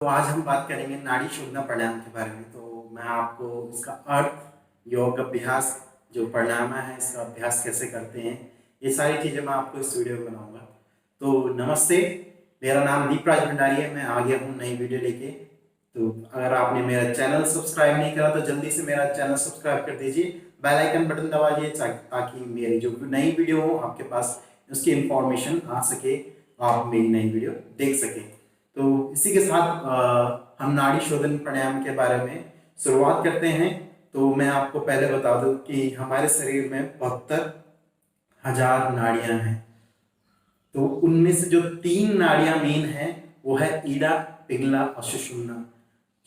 तो आज हम बात करेंगे नाड़ी शोधना प्राणायाम के बारे में। तो मैं आपको इसका अर्थ, योग अभ्यास, जो प्राणायाम है इसका अभ्यास कैसे करते हैं, ये सारी चीज़ें मैं आपको इस वीडियो में बनाऊंगा। तो नमस्ते, मेरा नाम दीपराज भंडारी है। मैं आ गया हूँ नई वीडियो लेके। तो अगर आपने मेरा चैनल सब्सक्राइब नहीं करा तो जल्दी से मेरा चैनल सब्सक्राइब कर दीजिए, बेल आइकन बटन दबाइए ताकि मेरी जो नई वीडियो हो आपके पास उसकी इंफॉर्मेशन आ सके, आप मेरी नई वीडियो देख सकें। तो इसी के साथ हम नाड़ी शोधन प्राणायाम के बारे में शुरुआत करते हैं। तो मैं आपको पहले बता दूं कि हमारे शरीर में 72,000 नाड़ियां हैं। तो उनमें से जो 3 नाड़ियां मेन हैं वो है ईड़ा, पिंगला और सुषुम्ना।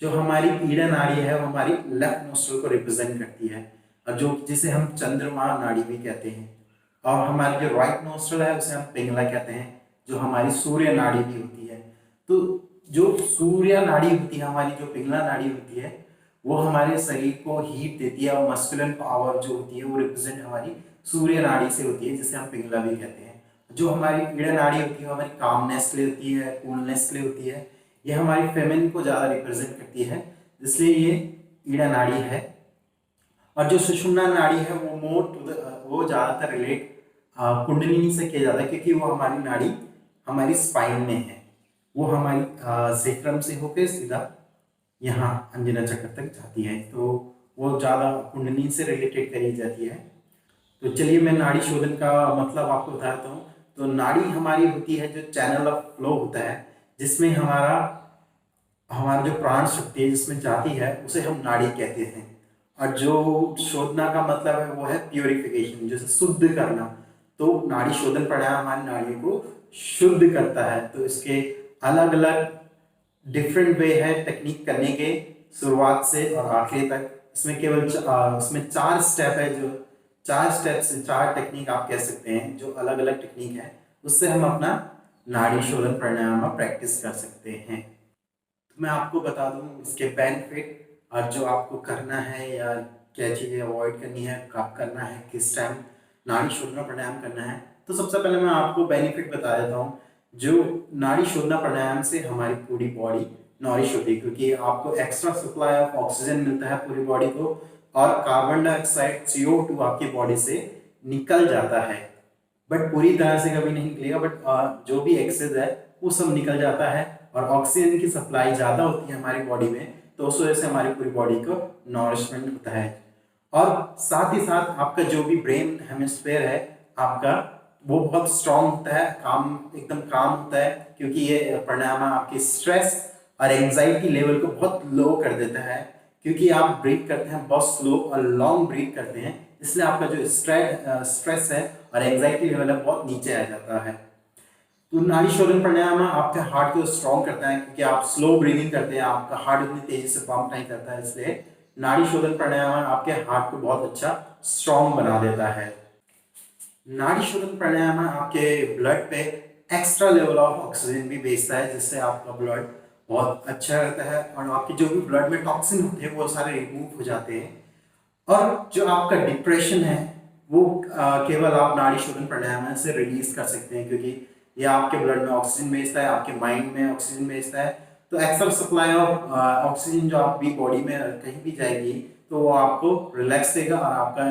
जो हमारी ईड़ा नाड़ी है वो हमारी लेफ्ट नोस्ट्रल को रिप्रेजेंट करती है, और जो जिसे हम चंद्रमा नाड़ी भी कहते हैं। और हमारी जो राइट नोस्ट्रल है उसे हम पिंगला कहते हैं, जो हमारी सूर्य नाड़ी भी होती है। तो जो सूर्य नाड़ी होती है, हमारी जो पिंगला नाड़ी होती है, वो हमारे शरीर को हीट देती है, और मस्कुलिन पावर जो होती है वो रिप्रेजेंट हमारी सूर्य नाड़ी से होती है, जिसे हम पिंगला भी कहते हैं। जो हमारी ईड़ा नाड़ी होती है वो हमारी कामनेस के लिए होती है, कूलनेस के लिए होती है। ये हमारी फेमिनिन को ज्यादा रिप्रेजेंट करती है, इसलिए ये ईड़ा नाड़ी है। और जो सुषुम्ना नाड़ी है वो मोर टू द वो ज्यादातर रिलेट कुंडलिनी से किया जाता है, क्योंकि वो हमारी नाड़ी हमारी स्पाइन में है। वो हमारी सेक्रम से होकर सीधा यहाँ अंजना चक्र तक जाती है, तो वो ज्यादा कुंडलिनी से रिलेटेड करी जाती है। तो चलिए मैं नाड़ी शोधन का मतलब आपको बताता हूँ। तो नाड़ी हमारी होती है जो चैनल ऑफ फ्लो होता है, जिसमें हमारा हमारा जो प्राण शक्ति है जिसमें जाती है उसे हम नाड़ी कहते हैं। और जो शोधना का मतलब है वो है प्योरिफिकेशन, जैसे शुद्ध करना। तो नाड़ी शोधन प्राणायाम हमारी नाड़ी को शुद्ध करता है। तो इसके अलग अलग डिफरेंट वे है टेक्निक करने के, शुरुआत से और आखिरी तक। इसमें केवल इसमें 4 स्टेप है, जो 4 स्टेप से 4 टेक्निक आप कह सकते हैं, जो अलग अलग टेक्निक है, उससे हम अपना नाड़ी शोधन प्राणायाम प्रैक्टिस कर सकते हैं। तो मैं आपको बता दूं इसके बेनिफिट, और जो आपको करना है या क्या चीज़ें अवॉइड करनी है, कब करना है, किस टाइम नाड़ी शोधना प्राणायाम करना है। तो सबसे पहले मैं आपको बेनिफिट बता देता हूँ। जो नाड़ी शोधना प्राणायाम से हमारी पूरी बॉडी नॉरिश होती है, क्योंकि आपको एक्स्ट्रा सप्लाई ऑफ ऑक्सीजन मिलता है पूरी बॉडी को, और कार्बन डाइऑक्साइड CO2 आपकी बॉडी से निकल जाता है। बट पूरी तरह से कभी नहीं निकलेगा, बट जो भी एक्सेस है वो सब निकल जाता है, और ऑक्सीजन की सप्लाई ज्यादा होती है हमारी बॉडी में, तो उस वजह से हमारी पूरी बॉडी को नॉरिशमेंट होता है। और साथ ही साथ आपका जो भी ब्रेन हेमिस्फेयर है आपका, वो बहुत स्ट्रांग होता है, काम एकदम काम होता है, क्योंकि ये प्राणायाम आपके स्ट्रेस और एंजाइटी लेवल को बहुत लो कर देता है। क्योंकि आप ब्रीथ करते हैं बहुत स्लो और लॉन्ग ब्रीथ करते हैं, इसलिए आपका जो स्ट्रेस है और एंजाइटी लेवल है बहुत नीचे आ जाता है। तो नाड़ी शोधन प्राणायाम आपके हार्ट को स्ट्रॉन्ग करता है, क्योंकि आप स्लो ब्रीदिंग करते हैं, आपका हार्ट उतनी तेजी से पंप नहीं करता है, इसलिए नाड़ी शोधन प्राणायाम आपके हार्ट को बहुत अच्छा स्ट्रॉन्ग बना देता है। नाड़ी शोधन प्राणायाम आपके ब्लड पे एक्स्ट्रा लेवल ऑफ ऑक्सीजन भी भेजता है, जिससे आपका ब्लड बहुत अच्छा रहता है, और आपके जो भी ब्लड में टॉक्सिन होते हैं वो सारे रिमूव हो जाते हैं। और जो आपका डिप्रेशन है वो केवल आप नाड़ी शोधन प्राणायाम से रिलीज कर सकते हैं, क्योंकि ये आपके ब्लड में ऑक्सीजन भेजता है, आपके माइंड में ऑक्सीजन भेजता है। तो एक्स्ट्रा सप्लाई ऑफ ऑक्सीजन जो आपकी बॉडी में कहीं भी जाएगी तो वो आपको रिलैक्स देगा, और आपका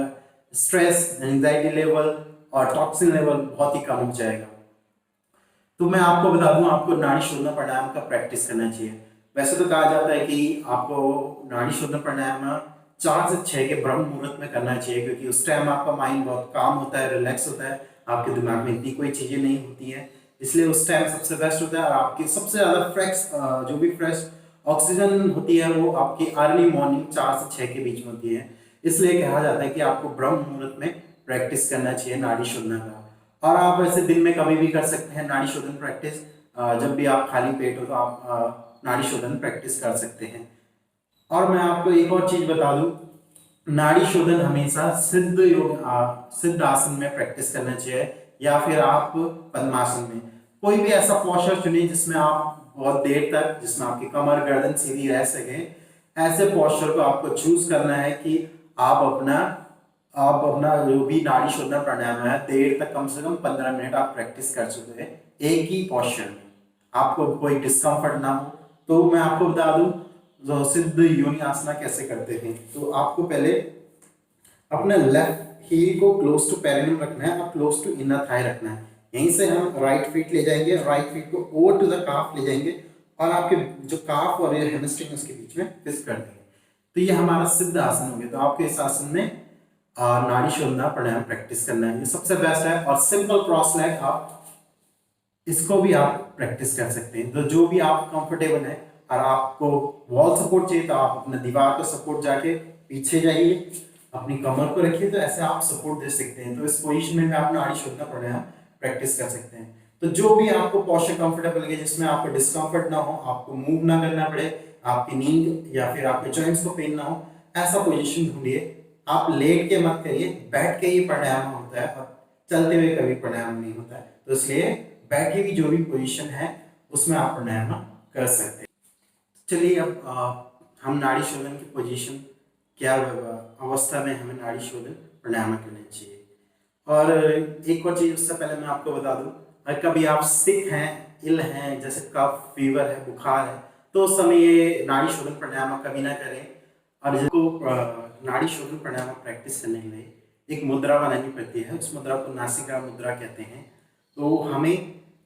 स्ट्रेस, एंजाइटी लेवल और टॉक्सिन लेवल बहुत ही कम हो जाएगा। तो मैं आपको बता दूं, आपको नाड़ी शोधन प्राणायाम का प्रैक्टिस करना चाहिए। वैसे तो कहा जाता है कि आपको नाड़ी शोधन प्राणायाम 4 से 6 के ब्रह्म मुहूर्त में करना चाहिए, क्योंकि उस टाइम आपका माइंड बहुत काम होता है, रिलैक्स होता है, आपके दिमाग में इतनी कोई चीजें नहीं होती हैं, इसलिए उस टाइम सबसे बेस्ट होता है। और आपकी सबसे ज्यादा फ्रेश जो भी फ्रेश ऑक्सीजन होती है वो आपकी अर्ली मॉर्निंग 4 से 6 के बीच में होती है, इसलिए कहा जाता है कि आपको ब्रह्म मुहूर्त में प्रैक्टिस करना चाहिए नाड़ी शोधन का। और आप वैसे दिन में कभी भी कर सकते हैं नाड़ी शोधन प्रैक्टिस, जब भी आप खाली पेट हो तो आप नाड़ी शोधन प्रैक्टिस कर सकते हैं। और मैं आपको एक और चीज बता दूं, नाड़ी शोधन हमेशा सिद्ध आसन में प्रैक्टिस करना चाहिए, या फिर आप पद्मासन में। कोई भी ऐसा पोस्चर चुनिए जिसमें आप बहुत देर तक, जिसमें आपकी कमर गर्दन सीधी रह सके। ऐसे पोस्चर को आपको चूज करना है कि आप अपना जो भी नाड़ी शोधन प्राणायाम है देर तक, कम से कम 15 मिनट आप प्रैक्टिस कर सकते हैं एक ही पोस्चर में, आपको कोई डिस्कम्फर्ट ना हो। तो मैं आपको बता दूं जो सिद्ध योनि आसना कैसे करते हैं। तो आपको पहले अपने लेफ्ट हील को क्लोज टू पेरिनियम रखना है और क्लोज टू इनर थाई रखना है। यहीं से हम राइट फीट ले जाएंगे, राइट फीट को ओवर टू द काफ ले जाएंगे और आपके जो काफ और ये हैमस्ट्रिंग उसके बीच में फिक्स कर देंगे। तो ये हमारा सिद्ध आसन हो गया। तो आपके इस आसन में नाड़ी शोधना प्राणायाम प्रैक्टिस करना है, ये सबसे बेस्ट है। और सिंपल क्रॉस लेग आप इसको भी आप प्रैक्टिस कर सकते हैं। तो जो भी आप कंफर्टेबल है, और आपको वॉल सपोर्ट चाहिए तो आप अपने दीवार को सपोर्ट जाके पीछे जाइए, अपनी कमर को रखिए, तो ऐसे आप सपोर्ट दे सकते हैं। तो इस पोजीशन में आप नाड़ी शोधना प्राणायाम प्रैक्टिस कर सकते हैं। तो जो भी आपको पोस्चर कंफर्टेबल लगे, जिसमें आपको डिस्कंफर्ट ना हो, आपको मूव ना करना पड़े, आपकी नींद या फिर आपके जॉइंट्स को पेन ना हो, ऐसा पोजीशन ढूंढिए। आप लेट के मत करिए, बैठ के ही प्राणायाम होता है और चलते हुए कभी प्राणायाम नहीं होता है। तो इसलिए बैठे की जो भी पोजीशन है उसमें आप प्राणायाम कर सकते हैं। चलिए अब हम नाड़ी शोधन की पोजीशन क्या अवस्था में हमें नाड़ी शोधन प्राणायाम करना चाहिए। और एक और चीज उससे पहले मैं आपको बता दूं, अगर कभी आप सिक हैं, इल हैं, जैसे कफ, फीवर है, बुखार है, तो उस समय ये नाड़ी शोधन प्राणायाम कभी ना करें। और जिसको नाड़ी शोधन प्राणायाम प्रैक्टिस करने के लिए एक मुद्रा बनानी पड़ती है, उस मुद्रा को नासिका मुद्रा कहते हैं। तो हमें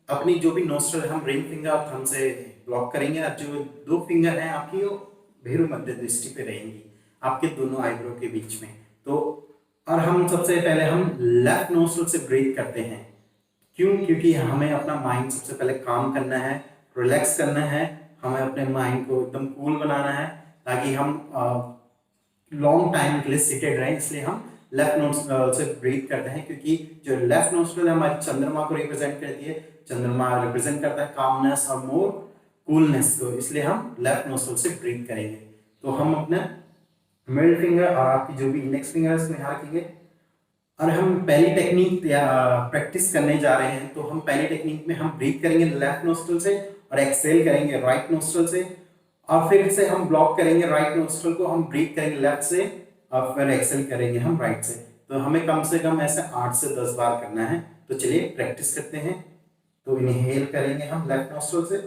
अपनी जो भी नोस्ट्रल, हम रिंग फिंगर और थंब से ब्लॉक करेंगे और जो दो फिंगर हैं आपकी वो भीरू मध्य दृष्टि पे रहेंगी, आपके दोनों आईब्रो के बीच में। तो और हम सबसे पहले हम लेफ्ट नोस्ट्रल से ब्रीथ करते हैं। क्यों? क्योंकि हमें अपना माइंड सबसे पहले काम करना है, रिलैक्स करना है, हमें अपने माइंड को एकदम कूल बनाना है, ताकि हम लॉन्ग टाइम के लिए सीटेड रहें। इसलिए हम लेफ्ट नोस्ट्रल से ब्रीथ करते हैं, क्योंकि जो लेफ्ट नोस्ट्रल है हमारी चंद्रमा को रिप्रेजेंट करती है। चंद्रमा रिप्रेजेंट करता है कामनेस और मोर कूलनेस को, इसलिए हम लेफ्ट नोस्ट्रल से ब्रीथ करेंगे। तो हम अपने मिडिल फिंगर और आपकी जो भी इंडेक्स फिंगर है उसमें यहाँ रखेंगे। और हम पहली टेक्निक प्रैक्टिस करने जा रहे हैं। तो हम पहली टेक्निक में हम ब्रीथ करेंगे लेफ्ट नोस्ट्रल से और एक्सहेल करेंगे राइट नोस्ट्रल से, और फिर से हम ब्लॉक करेंगे राइट नोस्ट्रल को, हम ब्रीथ करेंगे लेफ्ट से और फिर एक्सहेल करेंगे हम राइट से। तो हमें कम से कम ऐसे 8 से 10 बार करना है। तो चलिए प्रैक्टिस करते हैं। तो इनहेल करेंगे हम लेफ्ट नोस्ट्रल से,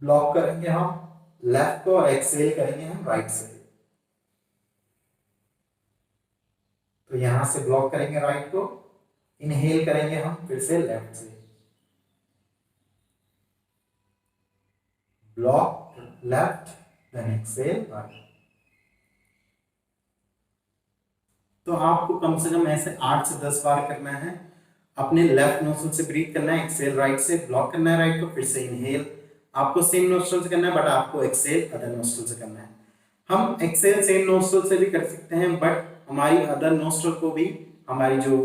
ब्लॉक करेंगे हम लेफ्ट को और एक्सहेल करेंगे हम राइट से। तो यहां से ब्लॉक करेंगे राइट को, इनहेल करेंगे हम फिर से लेफ्ट से, block left then exhale right. तो आपको कम से कम ऐसे 8 से 10 बार करना है। अपने लेफ्ट नोस्ट्रल से ब्रीथ करना है, एक्सहेल राइट से, ब्लॉक करना है राइट को, फिर से इनहेल आपको सेम नोस्ट्रल से करना है, बट आपको एक्सहेल अदर नोस्ट्रल से करना है। हम एक्सहेल सेम नोस्ट्रल से भी कर सकते हैं, बट हमारी अदर नोस्ट्रल को भी, हमारी जो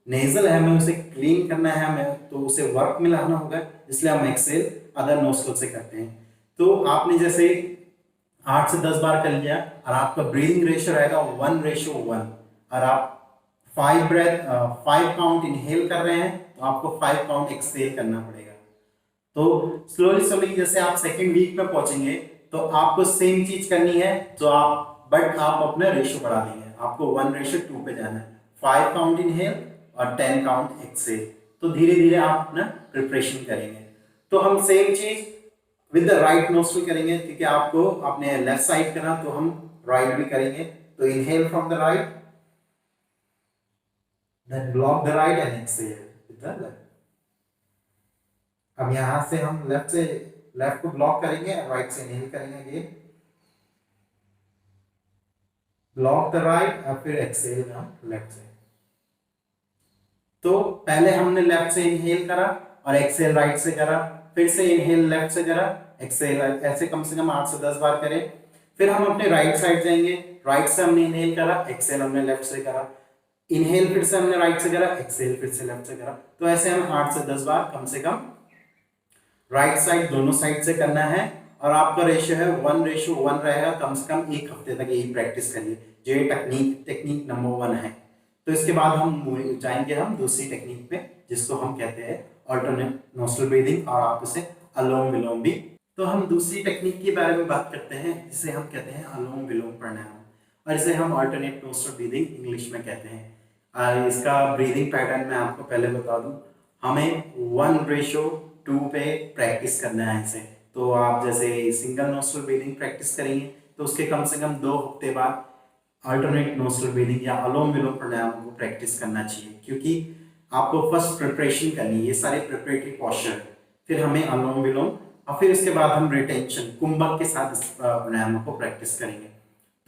नेजल है हमें उसे क्लीन करना है, हमें तो उसे वर्क में लाना होगा, इसलिए हम एक्सहेल अदर नोस्ट्रल से करते हैं। तो आपने जैसे 8 से 10 बार कर लिया और आपका ब्रीदिंग रेशियो रहेगा 1:1, और आप 5 काउंट इनहेल कर रहे हैं तो आपको 5 काउंट एक्सहेल करना पड़ेगा। तो स्लोली स्लोली जैसे आप सेकेंड वीक में पहुंचेंगे तो आपको सेम चीज करनी है, तो बट आप अपना रेशियो बढ़ा देंगे, आपको 1:2 पे जाना है। 5 काउंट इनहेल और 10 काउंट एक्सहेल। तो धीरे धीरे आप अपना प्रिपरेशन करेंगे। तो हम सेम चीज विद द राइट नोस्ट्रल करेंगे, क्योंकि आपको अपने लेफ्ट साइड करना, तो हम राइट भी करेंगे। तो inhale from the right, then block the right and exhale with the left. अब यहां से हम लेफ्ट को ब्लॉक करेंगे, राइट से इनहेल करेंगे अगेन, ब्लॉक द राइट और फिर एक्सहेल हम लेफ्ट से। तो पहले हमने लेफ्ट से इनहेल करा और एक्सहेल राइट से करा, फिर से इनहेल लेफ्ट से करा, एक्सहेल राइट, ऐसे कम से कम 8 से 10 बार करें। फिर हम अपने राइट साइड जाएंगे, राइट से हमने इनहेल करा, एक्सहेल हमने लेफ्ट से करा, इनहेल फिर से हमने राइट से करा, एक्सहेल फिर से लेफ्ट से करा। तो ऐसे हम 8 से 10 बार कम से कम राइट साइड दोनों साइड से करना है। और आपका रेशियो है 1:1 रहेगा। कम से कम एक हफ्ते तक यही प्रैक्टिस करिए, जो ये टेक्निक नंबर 1 है। तो इसके बाद हम जाएंगे हम दूसरी टेक्निक पे, जिसको हम कहते हैं अल्टरनेट नोस्ट्रल ब्रीदिंग, और आप इसे अनुलोम विलोम भी। तो हम दूसरी टेक्निक के बारे में बात करते हैं, जिसे हम कहते हैं अनुलोम विलोम प्राणायाम, और इसे हम अल्टरनेट नोस्ट्रल ब्रीदिंग इंग्लिश में कहते हैं। और इसका ब्रीदिंग पैटर्न मैं आपको पहले बता दूं, हमें 1:2 2 पे प्रैक्टिस करना है इसे। तो आप जैसे सिंगल नोस्ट्रल ब्रीदिंग प्रैक्टिस करेंगे तो उसके कम से कम 2 हफ्ते बाद अल्टरनेट नोस्ट्रल ब्रीदिंग या अनुलोम विलोम प्राणायाम को प्रैक्टिस करना चाहिए, क्योंकि आपको फर्स्ट प्रिपरेशन करनी है, ये सारे प्रिपरेटरी पोस्चर, फिर हमें अनुलोम विलोम और फिर उसके बाद हम रिटेंशन कुंभक के साथ इस प्राणायाम को प्रैक्टिस करेंगे।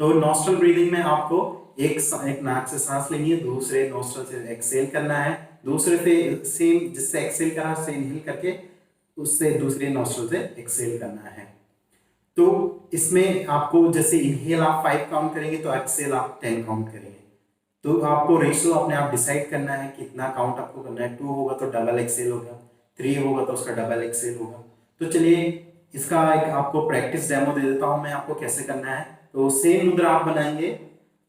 तो नोस्ट्रल ब्रीदिंग में आपको एक नाक से सांस लेनी है, दूसरे नोस्ट्रल से एक्सेल करना है, दूसरे से सेम जिससे एक्सेल करना है उससे इनहेल करके उससे दूसरे नोस्ट्रल से एक्सेल करना है। तो इसमें आपको जैसे इनहेल आप 5 काउंट करेंगे तो एक्सेल आप 10 काउंट करेंगे। तो आपको रेशियो अपने आप डिसाइड करना है कितना काउंट आपको करना है। 2 होगा तो डबल एक्सेल होगा, 3 होगा तो उसका डबल एक्सेल होगा। तो चलिए इसका एक आपको प्रैक्टिस डेमो दे देता हूं मैं आपको कैसे करना है। तो सेम मुद्रा आप बनाएंगे,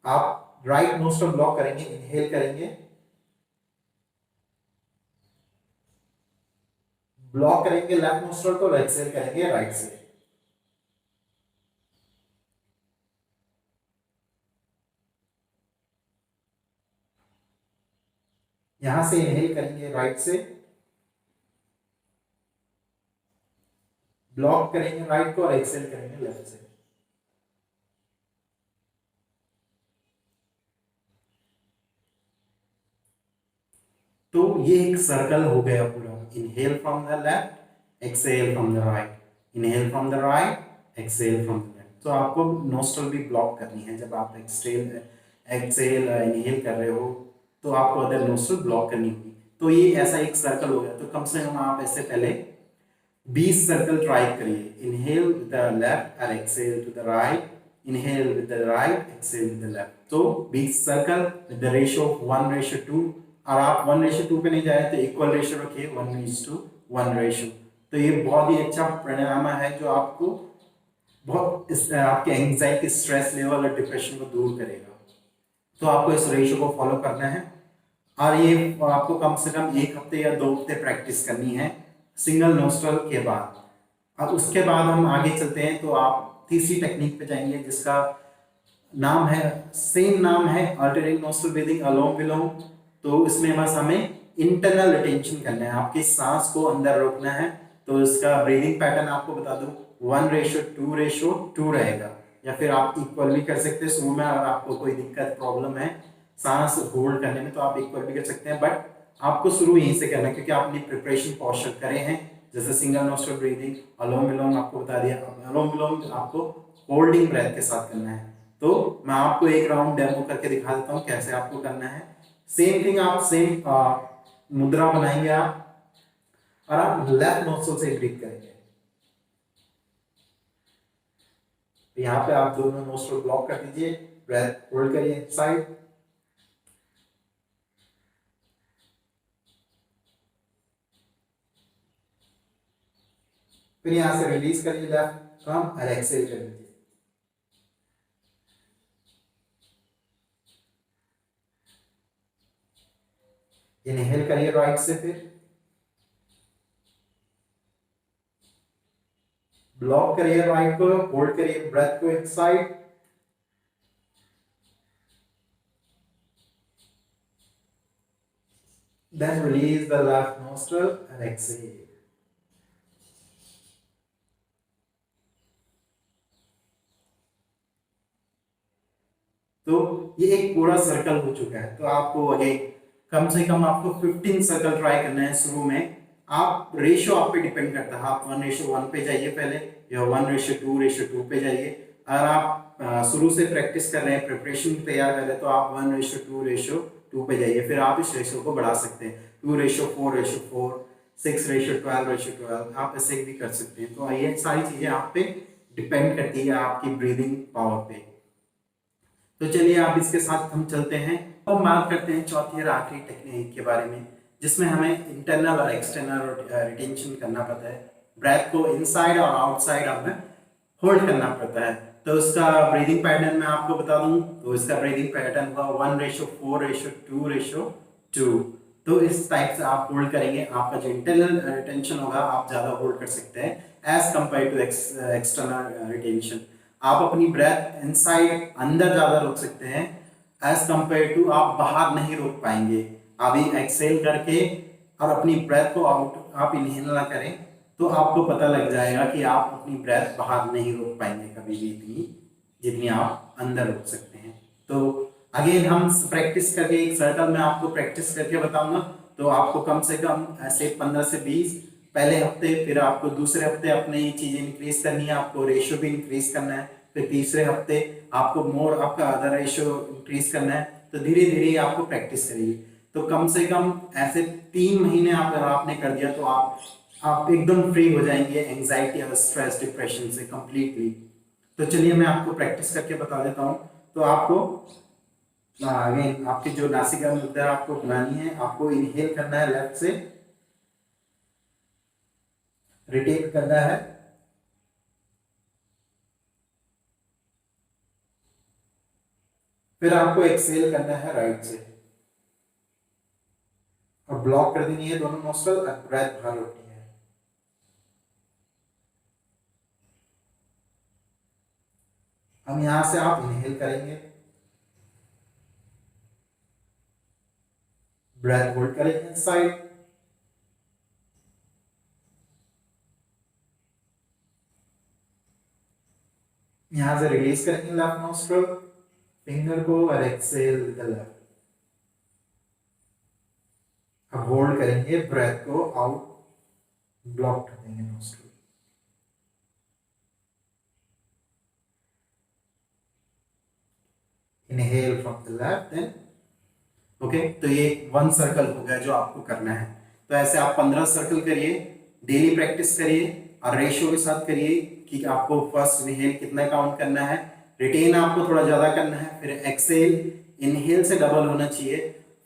आप राइट नोस्ट्रल ब्लॉक करेंगे, इनहेल करेंगे, ब्लॉक करेंगे लेफ्ट नोस्ट्रल को, एक्सेल करेंगे राइट से। यहां से इनहेल करेंगे राइट से, ब्लॉक करेंगे राइट को और एक्सेल करेंगे लेफ्ट से। तो ये एक सर्कल हो गया पूरा। Inhale from the left, exhale from the right, inhale from the right, exhale from the left. तो आपको नोस्ट्रल भी ब्लॉक करनी है जब आप एक्सेल एक्सेल इनहेल कर रहे हो, तो आपको अदर नोस्ट्रल ब्लॉक करनी होगी। तो ये ऐसा एक सर्कल हो गया। तो कम से कम आप ऐसे पहले 20 सर्कल ट्राई करिए। इनहेल विद द लेफ्ट और exhale to the right, inhale with the right, exhale with the left. तो 20 सर्कल विद द रेशियो 1:2। और आप 1:2 पे नहीं जाए तो इक्वल रेशियो रखिए, 1:1 रेशियो। तो ये बहुत ही अच्छा प्राणायाम है जो आपको बहुत आपके एंजाइटी, स्ट्रेस लेवल और डिप्रेशन को दूर करेगा। तो आपको इस रेशियो को फॉलो करना है और ये आपको कम से कम 1 हफ्ते या 2 हफ्ते प्रैक्टिस करनी है सिंगल नोस्ट्रल के बाद। अब उसके बाद हम आगे चलते हैं, तो आप तीसरी टेक्निक पे जाएंगे जिसका नाम है, सेम नाम है, अल्टरनेट नोस्ट्रल ब्रीदिंग, अनुलोम विलोम। तो इसमें बस हमें इंटरनल रिटेंशन करना है, आपकी सांस को अंदर रोकना है। तो इसका ब्रीदिंग पैटर्न आपको बता दूं, 1:2 रहेगा, या फिर आप इक्वल भी कर सकते हैं शुरू में। अगर आपको कोई दिक्कत प्रॉब्लम है सांस होल्ड करने में तो आप इक्वल भी कर सकते हैं, बट आपको शुरू यहीं से करना है क्योंकि आपने प्रिपरेशन पोस्चर करे हैं। जैसे सिंगल नोस्ट्रल ब्रीदिंग, अनुलोम विलोम आपको बता दिया। अनुलोम विलोम आपको होल्डिंग ब्रेथ के साथ करना है। तो मैं आपको एक राउंड डेमो करके दिखा देता हूँ कैसे आपको करना है। सेम थिंग, आप सेम मुद्रा बनाएंगे आप, और आप लेफ्ट नोस्ट्रल से ब्रीथ करेंगे। यहाँ पे आप दोनों नोस्ट्रल ब्लॉक कर दीजिए, ब्रेथ होल्ड करिए साइड, फिर यहां से रिलीज करिए लेफ्ट कम और एक्सेल कर दीजिए। इनहेल करिए राइट से, फिर ब्लॉक करिए राइट को, होल्ड करिए ब्रेथ को एक side, then release the left nostril and exhale. तो ये एक पूरा सर्कल हो चुका है। तो आपको अगेन कम से कम आपको 15 सर्कल ट्राई करना है शुरू में। आप रेशियो आप पे डिपेंड करता है, आप 1:1 पे जाइए पहले, या 1:2 पे जाइए। अगर आप शुरू से प्रैक्टिस कर रहे हैं, प्रिपरेशन तैयार कर रहे हैं, तो आप 1:2 पे जाइए। फिर आप इस रेशियो को बढ़ा सकते हैं, 2:4:4, 6:12:12, आप ऐसे भी कर सकते हैं। तो ये सारी चीजें आप पे डिपेंड करती है आपकी ब्रीदिंग पावर पे। तो चलिए आप इसके साथ हम चलते हैं और बात करते हैं चौथी और आखिरी टेक्निक के बारे में, जिसमें हमें इंटरनल और एक्सटर्नल रिटेंशन करना पड़ता है। ब्रेथ को इनसाइड और आउटसाइड हमें होल्ड करना पड़ता है। तो उसका ब्रीदिंग पैटर्न मैं आपको बता दूं, तो इसका ब्रीदिंग पैटर्न हुआ 1:4:2:2। तो इस टाइप से आप होल्ड करेंगे। आपका जो इंटरनल रिटेंशन होगा आप ज्यादा होल्ड कर सकते हैं as compared to external retention. आप अपनी ब्रेथ इनसाइड अंदर ज्यादा रोक सकते हैं एज कंपेयर टू आप बाहर नहीं रोक पाएंगे। अभी एक्सेल करके और अपनी ब्रेथ को आउट आप इनहेल ना करें तो आपको पता लग जाएगा कि आप अपनी ब्रेथ बाहर नहीं रोक पाएंगे कभी भी इतनी जितनी आप अंदर रोक सकते हैं। तो अगेन हम प्रैक्टिस करके एक सर्कल में आपको प्रैक्टिस करके बताऊंगा। तो आपको कम से कम ऐसे 15 से 20 पहले हफ्ते, फिर आपको दूसरे हफ्ते अपने ये चीजें इंक्रीज करनी है, आपको रेशियो भी इंक्रीज करना है, फिर तीसरे हफ्ते आपको मोर आपका अदर रेशियो इंक्रीज करना है। तो धीरे धीरे आपको प्रैक्टिस करिए। तो कम से कम ऐसे 3 महीने अगर आपने कर दिया तो आप एकदम फ्री हो जाएंगे एंजाइटी और स्ट्रेस डिप्रेशन से कंप्लीटली। तो चलिए मैं आपको प्रैक्टिस करके बता देता हूँ। तो आपको अगेन आपकी जो नासिका मुद्रा आपको बनानी है, आपको इनहेल करना है लेफ्ट से, रिटेक करना है, फिर आपको एक्सेल करना है राइट से और ब्लॉक कर देनी है दोनों नोस्ट्रल और ब्रेथ बाहर रोकनी है। हम यहां से आप इनहेल करेंगे, ब्रेथ होल्ड करेंगे इनसाइड, यहां से रिलीज करेंगे लेफ्ट नोस्ट्रल फिंगर को और एक्सेल विद द लेफ्ट। अब होल्ड करेंगे ब्रेथ को आउट, ब्लॉक कर देंगे nostril. Inhale from the left then okay. तो ये 1 सर्कल हो गया जो आपको करना है। तो ऐसे आप 15 सर्कल करिए, डेली प्रैक्टिस करिए और रेशियो के साथ करिए कि आपको फर्स्ट इनहेल कितना काउंट करना है, रिटेन आपको थोड़ा ज्यादा करना है, फिर एक्सेल इनहेल से डबल होना चाहिए,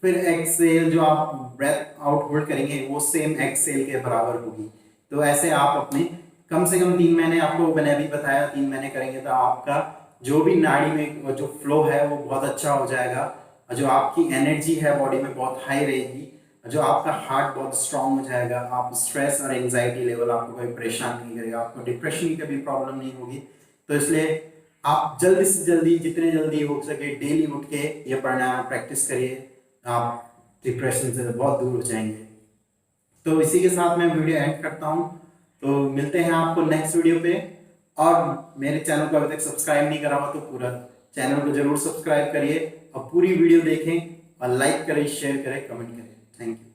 फिर एक्सेल जो आप ब्रेथ आउट होल्ड करेंगे वो सेम एक्सेल के बराबर होगी। तो ऐसे आप अपने कम से कम 3 महीने, आपको मैंने अभी बताया 3 महीने करेंगे तो आपका जो भी नाड़ी में जो फ्लो है वो बहुत अच्छा हो जाएगा, जो आपकी एनर्जी है बॉडी में बहुत हाई रहेगी, जो आपका हार्ट बहुत स्ट्रांग हो जाएगा, आप स्ट्रेस और एंजाइटी लेवल आपको कोई परेशान नहीं करेगा, आपको डिप्रेशन की कभी प्रॉब्लम नहीं होगी। तो इसलिए आप जल्दी से जल्दी, जितने जल्दी हो सके डेली उठ के ये प्राणायाम प्रैक्टिस करिए, आप डिप्रेशन से बहुत दूर हो जाएंगे। तो इसी के साथ मैं वीडियो एंड करता हूँ। तो मिलते हैं आपको नेक्स्ट वीडियो पे। और मेरे चैनल को अभी तक सब्सक्राइब नहीं करा हुआ तो पूरा चैनल को जरूर सब्सक्राइब करिए और पूरी वीडियो देखें और लाइक करें, शेयर करें, कमेंट करें। Thank you.